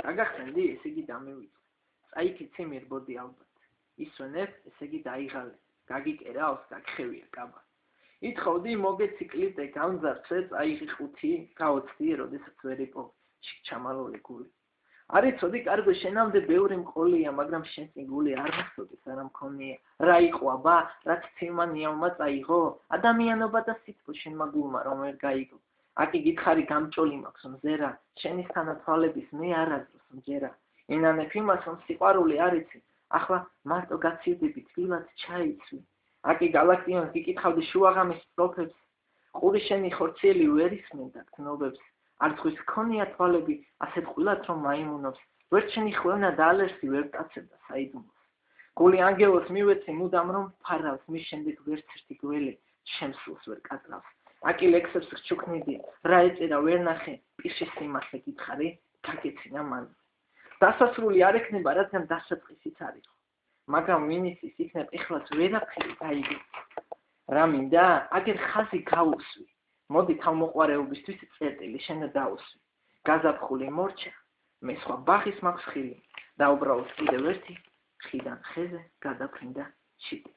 გაგახსენდი, ესე იგი დამივიწყე. წაიქეცი მირბოდი ალბათ. ისვენებ, ესე იგი დაიღალე. გაგიკერავს, გაგხევია კაბა. ითხოვდი მოგეცი კლიპე გამძარცე, წაიღი ხუთი, გაოცდი, როდესაც ვერ იყო ჩამალული გული. არ იცოდი, კარგო შენამდე ბევრი მყოლია, მაგრამ შენ წინ გული არ მახსოვდეს, არა მქონია. რა იყო აბა, რაც ცივმა ნიავმა წაიღო? ადამიანობა და სიტყვა შენმა გულმა რომ ვერ გაიგო. აკი გითხარი გამჭოლი მაქვს მზერა, შენისთანა თვალების მე არასდროს მჯერა. ინანებ იმას, რომ სიყვარული არ იცი, ახლა მარტო გაცივდები თბილად ჩაიცვი. აკი გალაქტიონს გიკითხავდი შუაღამის პროფებს, ყური შენი ხორციელი ვერ ისმენდა გრძნობებს. არ ზღვის ქონია თვალები, ასეთ ყვილად რომ მაიმუნობს, ვერ შენი ხვევნა და ალერსი ვერ ტაცებდა საიდუმლოს. გული ანგელოს მივეცი მუდამ რომ ფარავს, მის შემდეგ ვერც ერთი გველი შემსულს ვერ კატრავს. აკი ლექსებს გჩუქნიდი, რა ეწერა ვერ ნახე, პირშის სიმართლე გითხარი, გაგეცინა მან. დასასრული არ ექნება, რადგან დასაწყისიც არ იყო. მაგრამ ვინისთვის იქნებ ეხლაც ვერაფერი გაიგე. რა მინდა, აგერ ხაზი გაუსვი. მოდი თავმოყვარეობისთვის წერტილი შენ დაუსვი. გაზაფხული მორჩა, მე სხვა ბაღის მაქვს ხილი და უბრალოდ კიდევ ერთი ხიდან ხეზე გადაფრინდა შიტი.